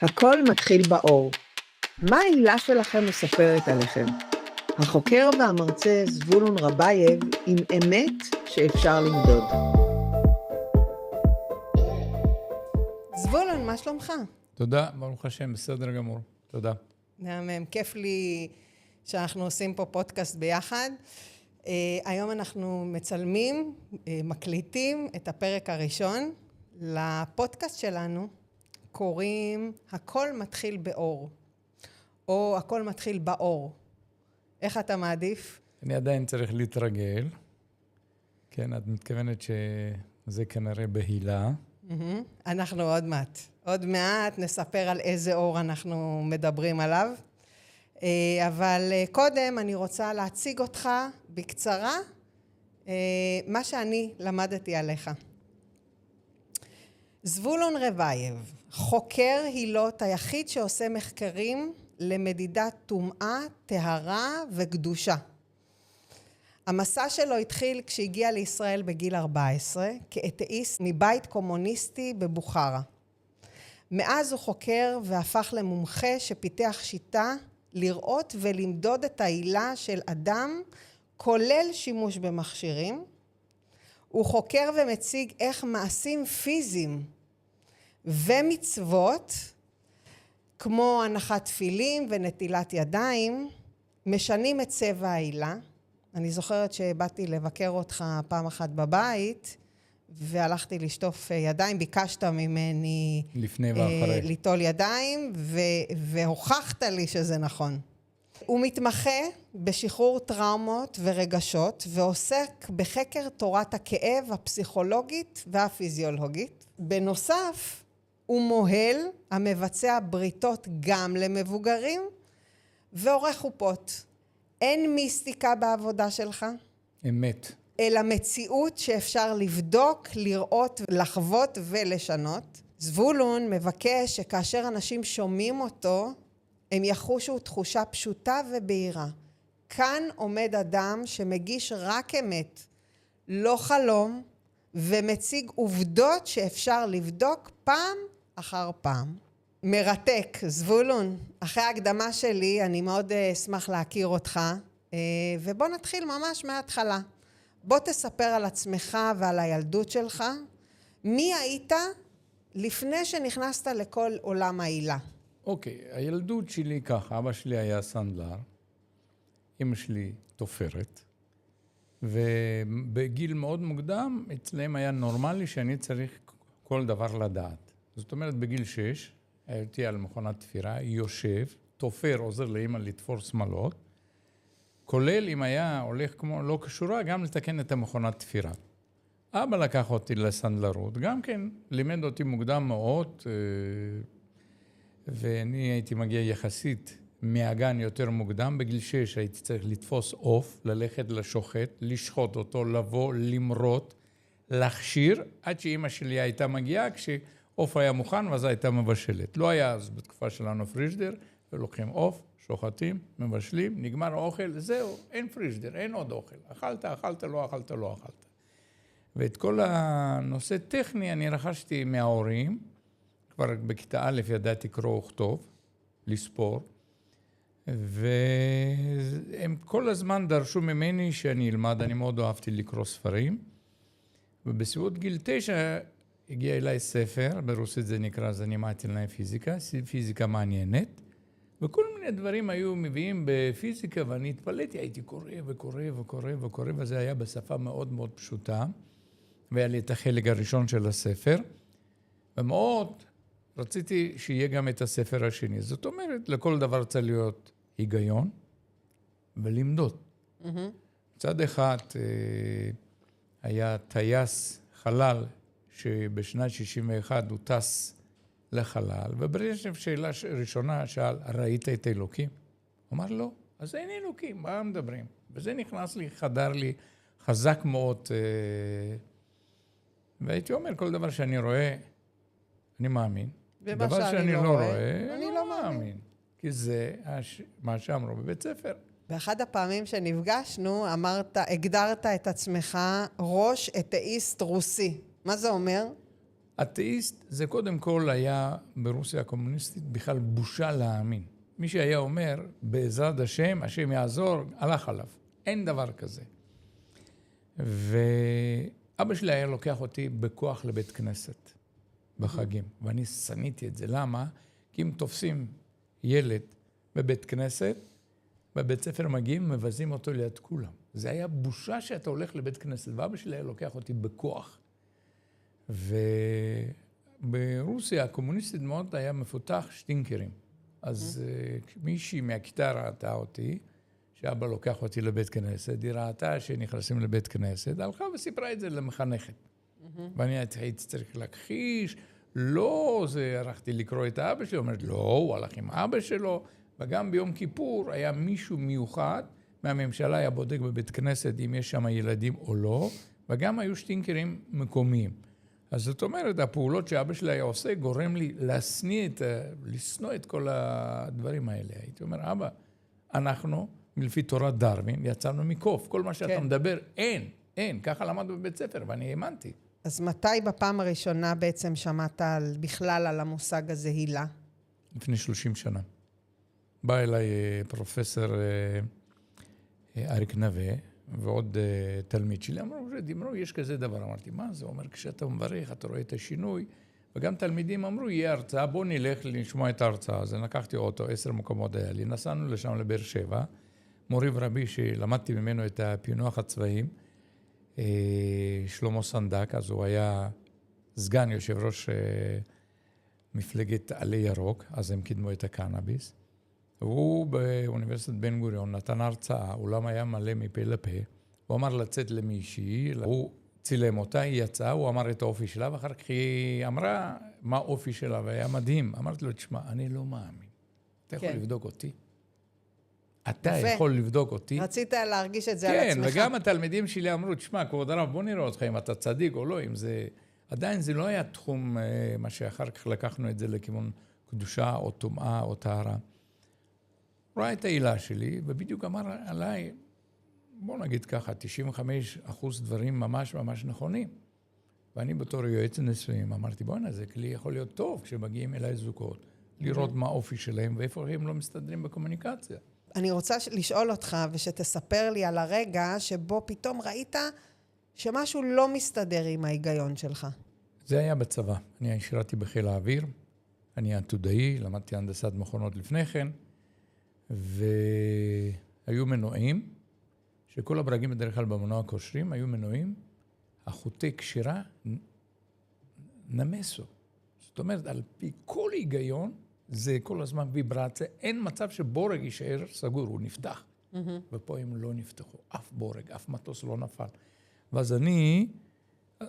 הכל מתחיל באור. מה העילה שלכם מספרת עליכם? החוקר והמרצה זבולון רבייב עם אמת שאפשר למדוד. זבולון, מה שלומך? תודה, ברוך השם, בסדר גמור. תודה. מהמם, כיף לי שאנחנו עושים פה פודקאסט ביחד. היום אנחנו מצלמים, מקליטים את הפרק הראשון. לפודקאסט שלנו קוראים הכל מתחיל באור, או הכל מתחיל באור. איך אתה מעדיף? אני עדיין צריך להתרגל. כן, את מתכוונת שזה כנראה בהילה. אנחנו עוד מעט נספר על איזה אור אנחנו מדברים עליו. אבל קודם אני רוצה להציג אותך בקצרה, מה שאני למדתי עליך. זבולון רבייב, חוקר הילות היחיד שעושה מחקרים למדידת טומאה, טהרה וקדושה. המסע שלו התחיל כשהגיע לישראל בגיל 14, כאתאיסט מבית קומוניסטי בבוכרה. מאז הוא חוקר והפך למומחה שפיתח שיטה לראות ולמדוד את העילה של אדם, כולל שימוש במכשירים. הוא חוקר ומציג איך מעשים פיזיים ומצוות, כמו הנחת תפילין ונטילת ידיים, משנים את צבע העילה. אני זוכרת שבאתי לבקר אותך פעם אחת בבית, והלכתי לשטוף ידיים, ביקשת ממני לפני ואחרי. ליטול ידיים, והוכחת לי שזה נכון. הוא מתמחה בשחרור טראומות ורגשות, ועוסק בחקר תורת הכאב הפסיכולוגית והפיזיולוגית. בנוסף, הוא מוהל המבצע בריתות גם למבוגרים, ועורך חופות. אין מיסטיקה בעבודה שלך? אמת. אלא מציאות שאפשר לבדוק, לראות, לחוות ולשנות. זבולון מבקש שכאשר אנשים שומעים אותו, הם יחושו תחושה פשוטה ובהירה. כאן עומד אדם שמגיש רק אמת, לא חלום, ומציג עובדות שאפשר לבדוק פעם אחר פעם. מרתק, זבולון. אחרי ההקדמה שלי, אני מאוד אשמח להכיר אותך, ובוא נתחיל ממש מההתחלה. בוא תספר על עצמך ועל הילדות שלך. מי היית לפני שנכנסת לכל עולם העילה? אוקיי, הילדות שלי ככה, אבא שלי היה סנדלר, אמא שלי תופרת, ובגיל מאוד מוקדם אצלם היה נורמלי שאני צריך כל דבר לדעת. זאת אומרת, בגיל 6, הייתי על מכונת תפירה, יושב, תופר, עוזר לאמא לתפור שמלות, כולל אם היה הולך כמו לא קשורה, גם לתקן את המכונת תפירה. אבא לקח אותי לסנדלרות, גם כן לימד אותי מוקדם מאוד, ואני הייתי מגיע יחסית מהגן יותר מוקדם. בגיל 6 הייתי צריך לתפוס עוף, ללכת לשוחט, לשחוט אותו, לבוא, למרות, להכשיר, עד שאמא שלי הייתה מגיעה, כשעוף היה מוכן ואז הייתה מבשלת. לא היה אז בתקופה שלנו פריג'דר, ולוקחים עוף, שוחטים, מבשלים, נגמר האוכל, זהו, אין פריג'דר, אין עוד אוכל. אכלת, לא אכלת, לא אכלת. ואת כל הנושא טכני אני רכשתי מההורים, כבר בכיתה א' ידעתי קרוא וכתוב, לספור, והם כל הזמן דרשו ממני שאני אלמד, אני מאוד אהבתי לקרוא ספרים, ובסביבות גיל 9 הגיע אליי ספר, ברוסית זה נקרא זנימטלניה פיזיקה, פיזיקה מעניינת, וכל מיני דברים היו מביאים בפיזיקה, ואני התפלאתי, הייתי קורא, וזה היה בשפה מאוד מאוד פשוטה, והיה לי את החלק הראשון של הספר, ומאוד רציתי שיהיה גם את הספר השני. זאת אומרת, לכל דבר צריך להיות היגיון ולמדוד. מצד אחד היה טייס חלל, שבשנת 61 הוא טס לחלל, וברשב שאלה ראשונה שאל, ראית את אלוקים? הוא אמר לא, אז אין אלוקים, מה מדברים? וזה נכנס לי, חדר לי חזק מאוד, והייתי אומר, כל דבר שאני רואה, אני מאמין. דבר שאני לא רואה, אני לא מאמין. כי זה מה שאמרו בבית ספר. באחד הפעמים שנפגשנו, הגדרת את עצמך ראש אתאיסט רוסי. מה זה אומר? אתאיסט זה קודם כל היה ברוסיה הקומוניסטית בכלל בושה להאמין. מי שהיה אומר, בעזרת השם, השם יעזור, הלך עליו. אין דבר כזה. ואבא שלי היה לוקח אותי בכוח לבית כנסת, בחגים. ואני שניתי את זה. למה? כי אם תופסים ילד בבית כנסת, בבית ספר מגיעים, מבזים אותו ליד כולם. זה היה בושה שאתה הולך לבית כנסת, ואבא שלי היה לוקח אותי בכוח. וברוסיה הקומוניסטית מאוד היה מפותח שטינקרים. אז מישהי מהכיתה ראתה אותי, שאבא לוקח אותי לבית כנסת, היא ראתה שנכנסים לבית כנסת, הלכה וסיפרה את זה למחנכת. ואני הייתי צריך להכחיש, לא, זה הלכתי לקרוא את האבא שלי, אומרת, לא, הוא הלך עם אבא שלו, וגם ביום כיפור היה מישהו מיוחד, מהממשלה היה בודק בבית כנסת אם יש שם ילדים או לא, וגם היו שטינקרים מקומיים. אז זאת אומרת, הפעולות שאבא שלי היה עושה, גורם לי לשנוא את כל הדברים האלה. הייתי אומר, אבא, אנחנו, מלפי תורת דרווין, יצאנו מקוף. כל מה שאתה מדבר, אין. ככה למד בבית ספר, ואני האמנתי. אז מתי בפעם הראשונה בעצם שמעת בכלל על המושג הזה הילה? לפני 30 שנה. בא אליי פרופסור אריק נווה, ועוד תלמיד שלי, אמרו, יש כזה דבר. אמרתי, מה זה? אומר, כשאתה מברך, אתה רואה את השינוי, וגם תלמידים אמרו, יהיה הרצאה, בוא נלך לשמוע את ההרצאה. אז לקחתי אוטו, 10 מקומות היה לי, נסענו לשם לבאר שבע, מורי ורבי שלמדתי ממנו את הפענוח הצבאיים, שלמה סנדק, אז הוא היה סגן יושב ראש מפלגת עלי ירוק, אז הם קידמו את הקנאביס. והוא באוניברסיטת בן גוריון נתן הרצאה, אולם היה מלא מפה לפה, הוא אמר לצאת למישהי, הוא צילם אותה, היא יצאה, הוא אמר את האופי שלה, ואחר כך היא אמרה מה האופי שלה, והיה מדהים. אמרתי לו, תשמע, אני לא מאמין. אתה יכול לבדוק אותי? אתה יכול לבדוק אותי? רצית להרגיש את זה על עצמך. כן, וגם התלמידים שלי אמרו, תשמע, כבוד הרב, בוא נראה אותך אם אתה צדיק או לא, אם זה... עדיין זה לא היה תחום, מה שאחר כך לקחנו את זה לכיוון קדושה או טומאה או טהרה. ראה את העילה שלי, ובדיוק אמר עליי, בוא נגיד ככה, 95% דברים ממש ממש נכונים. ואני בתור יועץ נישואים אמרתי, בוא'נה, זה כלי יכול להיות טוב כשמגיעים אליי זוגות, לראות מה האופי שלהם ואיפה הם לא מסתדרים בקומוניקציה. אני רוצה לשאול אותך ושתספר לי על הרגע שבו פתאום ראית שמשהו לא מסתדר עם ההיגיון שלך. זה היה בצבא. אני שירתי בחיל האוויר, אני עתודאי, למדתי הנדסת מכונות לפני כן, והיו מנועים, שכל הברגים בדרך כלל במנוע קושרים, היו מנועים, החוטי קשירה נמסו. זאת אומרת, על פי כל היגיון, זה כל הזמן ויברציה, אין מצב שבורג יישאר סגור, הוא נפתח. ופה הם לא נפתחו, אף בורג, אף מטוס לא נפל. ואז אני,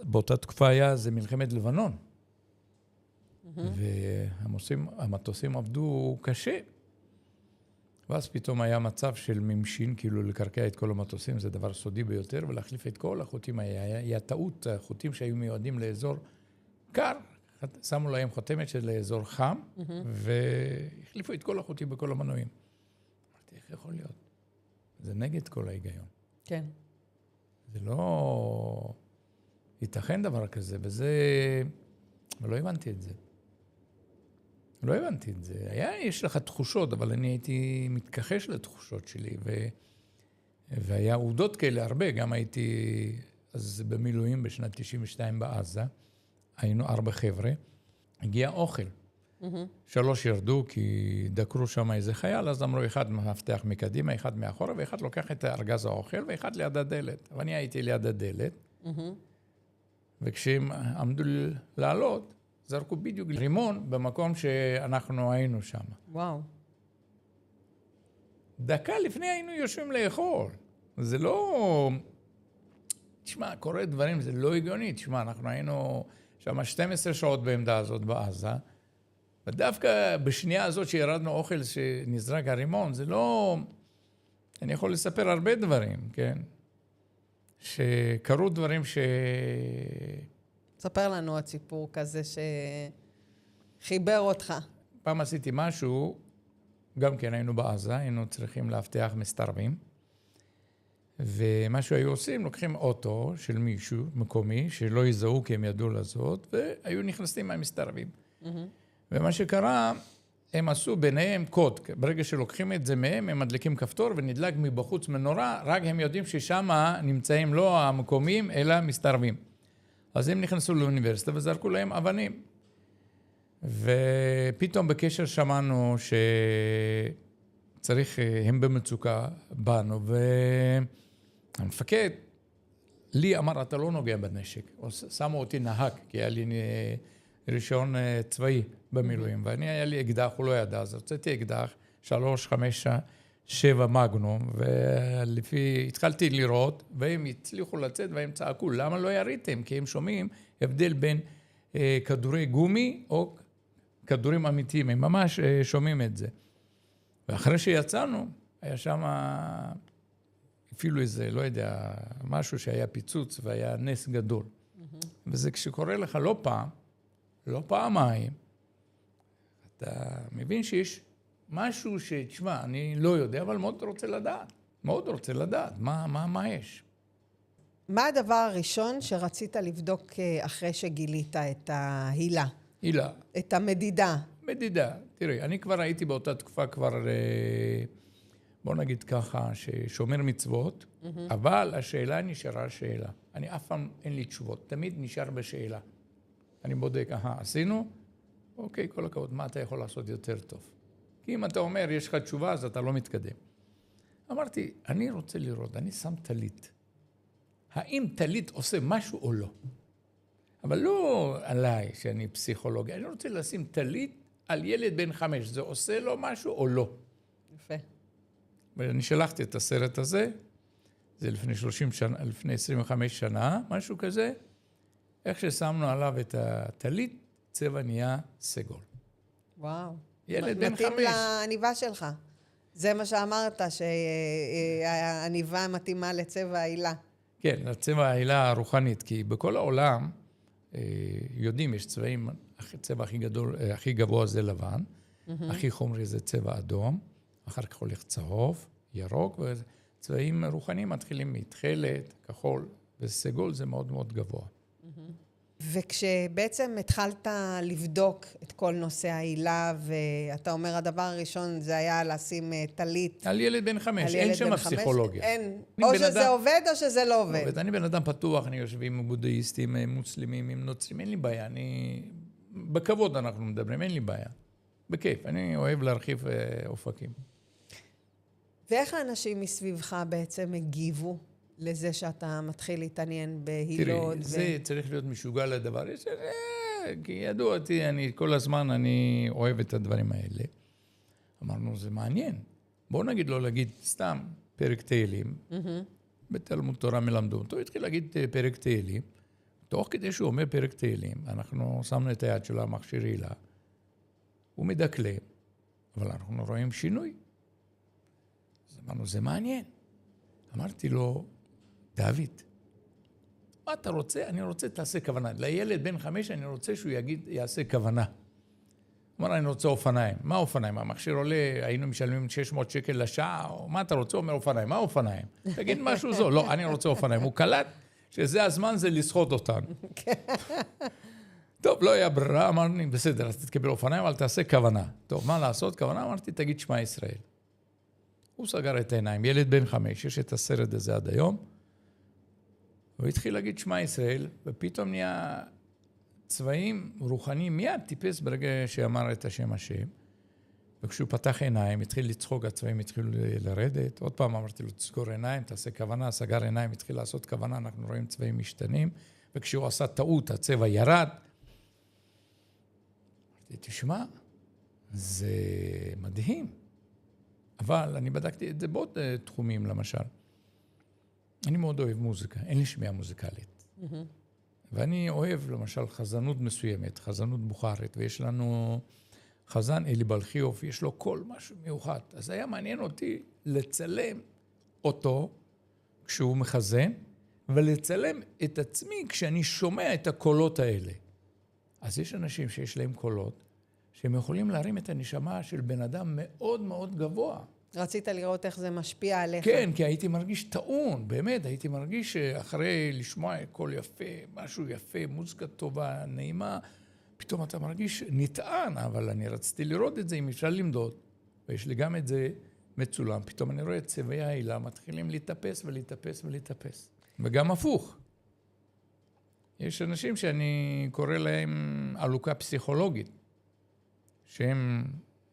באותה תקופה היה, זה מלחמת לבנון. והמטוסים עבדו קשה. ואז פתאום היה מצב של ממשין, כאילו לקרקע את כל המטוסים, זה דבר סודי ביותר, ולהחליף את כל החוטים היה טעות, החוטים שהיו מיועדים לאזור קר, שמו להם חותמת של אזור חם, והחליפו את כל החוטים בכל המנועים. אמרתי, איך יכול להיות? זה נגד כל ההיגיון. כן. זה לא... ייתכן דבר כזה, וזה... ולא הבנתי את זה. לא הבנתי את זה. יש לך תחושות, אבל אני הייתי מתכחש לתחושות שלי, והיה עובדות כאלה הרבה, גם הייתי אז במילואים בשנת 92 בעזה, היינו 4 חבר'ה, הגיע אוכל. 3 ירדו כי דקרו שם איזה חייל, אז אמרו אחד מפתח מקדימה, אחד מאחורה, ואחד לוקח את ארגז האוכל, ואחד ליד הדלת. ואני הייתי ליד הדלת, וכשהם עמדו לעלות, זרקו בדיוק רימון במקום שאנחנו היינו שם. וואו. דקה לפני היינו יושבים לאכול. זה לא... תשמע, קורה דברים, זה לא הגיוני. תשמע, אנחנו היינו שם 12 שעות בעמדה הזאת בעזה, ודווקא בשנייה הזאת שירדנו אוכל שנזרק הרימון, זה לא... אני יכול לספר הרבה דברים, כן? שקרו דברים ספר לנו את סיפור כזה שחיבר אותך. פעם עשיתי משהו, גם כן היינו בעזה, היינו צריכים להבטיח מסתרבים, ומה שהיו עושים, לוקחים אוטו של מישהו מקומי, שלא יזהו כי הם ידעו לזאת, והיו נכנסים מהמסתרבים. ומה שקרה, הם עשו ביניהם קוד. ברגע שלוקחים את זה מהם, הם מדליקים כפתור ונדלק מבחוץ מנורה, רק הם יודעים ששם נמצאים לא המקומיים, אלא מסתרבים. אז הם נכנסו לאוניברסיטה וזרקו להם אבנים. ופתאום בקשר שמענו שצריך, הם במצוקה, באנו, והמפקד לי אמר, אתה לא נוגע בנשק. שמו אותי נהג, כי היה לי רישיון צבאי במילואים, ואני היה לי אקדח, הוא לא ידע, אז הוצאתי אקדח, 3, 5, 7 מגנום, ולפי, התחלתי לראות, והם הצליחו לצאת, והם צעקו, למה לא יריתם? כי הם שומעים הבדל בין כדורי גומי או כדורים אמיתיים, הם ממש שומעים את זה. ואחרי שיצאנו, היה שם אפילו איזה, לא יודע, משהו שהיה פיצוץ והיה נס גדול. וזה כשקורה לך לא פעם, לא פעמיים, אתה מבין שיש משהו שתשמע, אני לא יודע, אבל מאוד רוצה לדעת. מאוד רוצה לדעת, מה יש? מה הדבר הראשון שרצית לבדוק אחרי שגילית את ההילה? הילה. את המדידה. מדידה. תראי, אני כבר הייתי באותה תקופה כבר, בוא נגיד ככה, ששומר מצוות, אבל השאלה נשארה שאלה. אני אף פעם אין לי תשובות, תמיד נשאר בשאלה. אני בודק, עשינו? אוקיי, כל הכבוד, מה אתה יכול לעשות יותר טוב? כי אם אתה אומר, יש לך תשובה, אז אתה לא מתקדם. אמרתי, אני רוצה לראות, אני שם טלית. האם טלית עושה משהו או לא? אבל לא עליי, שאני פסיכולוג. אני רוצה לשים טלית על ילד בן 5. זה עושה לו משהו או לא? יפה. ואני שלחתי את הסרט הזה, זה לפני 30 שנה, לפני 25 שנה, משהו כזה. איך ששמנו עליו את הטלית, צבע נהיה סגול. וואו. ילד בן 5. מתאים לעניבה שלך. זה מה שאמרת, שהעניבה מתאימה לצבע העילה. כן, לצבע העילה הרוחנית, כי בכל העולם יודעים, יש צבעים, הצבע הכי גדול, הכי גבוה זה לבן, הכי חומרי זה צבע אדום, אחר כך הולך צהוב, ירוק, וצבעים רוחניים מתחילים מתכלת, כחול, וסגול זה מאוד מאוד גבוה. וכשבעצם התחלת לבדוק את כל נושא העילה, ואתה אומר, הדבר הראשון זה היה לשים טלית. על ילד בן 5, אין שם פסיכולוגיה. אין, או שזה עובד או שזה לא עובד. אני בן אדם פתוח, אני יושב עם בודהיסטים, מוסלמים, עם נוצרים, אין לי בעיה, בכבוד אנחנו מדברים, אין לי בעיה. בכיף, אני אוהב להרחיב אופקים. ואיך האנשים מסביבך בעצם הגיבו לזה שאתה מתחיל להתעניין בהילות? תראי, זה צריך להיות משוגע לדבר. כי ידוע אותי, כל הזמן אני אוהב את הדברים האלה. אמרנו, זה מעניין. בואו נגיד לו להגיד סתם פרק תהילים. בתלמוד תורה מלמדו אותו, התחיל להגיד פרק תהילים. תוך כדי שהוא אומר פרק תהילים, אנחנו שמנו את היד שלו, המכשיר הילה. הוא מדקלם, אבל אנחנו רואים שינוי. אז אמרנו, זה מעניין. אמרתי לו, דוד, מה אתה רוצה? אני רוצה, תעשה כוונה. לילד בן 5, אני רוצה שהוא יעשה כוונה. הוא אומר, אני רוצה אופניים. מה אופניים? המכשיר עולה, היינו משלמים 600 שקל לשעה, או מה אתה רוצה? הוא אומר, אופניים. מה אופניים? תגיד משהו זו. לא, אני רוצה אופניים. הוא קלט שזה הזמן, זה לשחוט אותנו. טוב, לא היה ברירה, אמרתי, בסדר, אז תתקבל אופניים, אבל תעשה כוונה. טוב, מה לעשות? כוונה, אמרתי, תגיד שמע ישראל. הוא סגר את העיניים, ילד בן 5, יש את הסרט הזה עד היום, הוא התחיל להגיד שמע ישראל, ופתאום נהיה צבעים רוחניים, מיד טיפס ברגע שאמר את השם השם, וכשהוא פתח עיניים, התחיל לצחוק, הצבעים התחילו לרדת, עוד פעם אמרתי לו, תסגור עיניים, תעשה כוונה, סגר עיניים, התחיל לעשות כוונה, אנחנו רואים צבעים משתנים, וכשהוא עשה טעות, הצבע ירד. אמרתי, תשמע, זה מדהים. אבל אני בדקתי את זה בעוד תחומים, למשל. אני מאוד אוהב מוזיקה, אין לי שמיעה מוזיקלית. ואני אוהב, למשל, חזנות מסוימת, חזנות בוכרית, ויש לנו חזן אלי בלחיוף, יש לו קול משהו מיוחד. אז היה מעניין אותי לצלם אותו כשהוא מחזן, ולצלם את עצמי כשאני שומע את הקולות האלה. אז יש אנשים שיש להם קולות, שהם יכולים להרים את הנשמה של בן אדם מאוד מאוד גבוה. רצית לראות איך זה משפיע עליך. כן, כי הייתי מרגיש טעון, באמת, הייתי מרגיש שאחרי לשמוע קול יפה, משהו יפה, מוזיקה טובה, נעימה, פתאום אתה מרגיש נטען, אבל אני רציתי לראות את זה, אם אפשר למדוד, ויש לי גם את זה מצולם, פתאום אני רואה את צבעי העילה, מתחילים להתאפס ולהתאפס ולהתאפס. וגם הפוך. יש אנשים שאני קורא להם עלוקה פסיכולוגית, שהם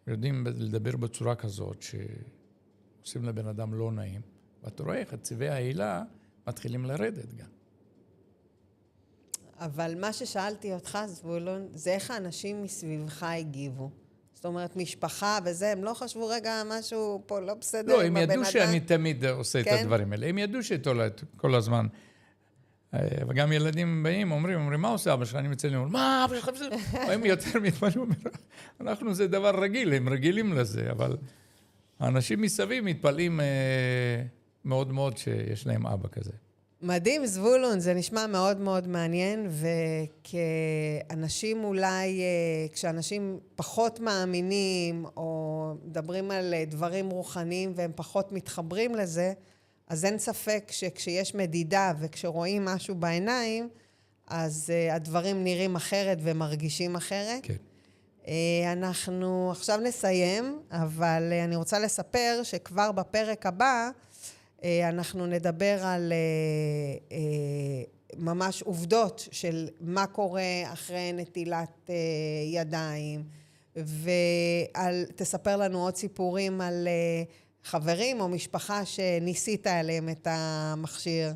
יודעים לדבר בצורה כזאת, שעושים לבן אדם לא נעים, ואתה רואה איך צבעי העילה מתחילים לרדת גם. אבל מה ששאלתי אותך, זבולון, זה איך האנשים מסביבך הגיבו. זאת אומרת, משפחה וזה, הם לא חשבו רגע משהו פה לא בסדר לא, עם הם הבן ידעו אדם. שאני תמיד עושה את כן? הדברים האלה. הם ידעו כל הזמן. וגם ילדים באים, אומרים, מה עושה אבא שלך? אני מצא לי, מה אבא שלך? הם יותר מתפלאים, אנחנו זה דבר רגיל, הם רגילים לזה, אבל האנשים מסביב מתפלאים מאוד מאוד שיש להם אבא כזה. מדהים, זבולון, זה נשמע מאוד מאוד מעניין, וכאנשים אולי, כשאנשים פחות מאמינים, או מדברים על דברים רוחניים והם פחות מתחברים לזה, אז אין ספק שכשיש מדידה וכשרואים משהו בעיניים, אז הדברים נראים אחרת ומרגישים אחרת. כן. אנחנו עכשיו נסיים, אבל אני רוצה לספר שכבר בפרק הבא, אנחנו נדבר על ממש עובדות של מה קורה אחרי נטילת ידיים, ותספר לנו עוד סיפורים על חברים או משפחה שניסית עליהם את המכשיר,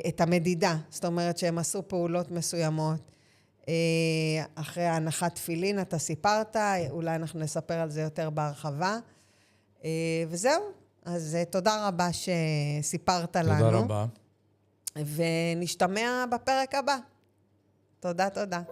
את המדידה. זאת אומרת שהם עשו פעולות מסוימות. אחרי ההנחת תפילין אתה סיפרת, אולי אנחנו נספר על זה יותר בהרחבה. וזהו. אז תודה רבה שסיפרת לנו. תודה רבה. ונשתמע בפרק הבא. תודה, תודה.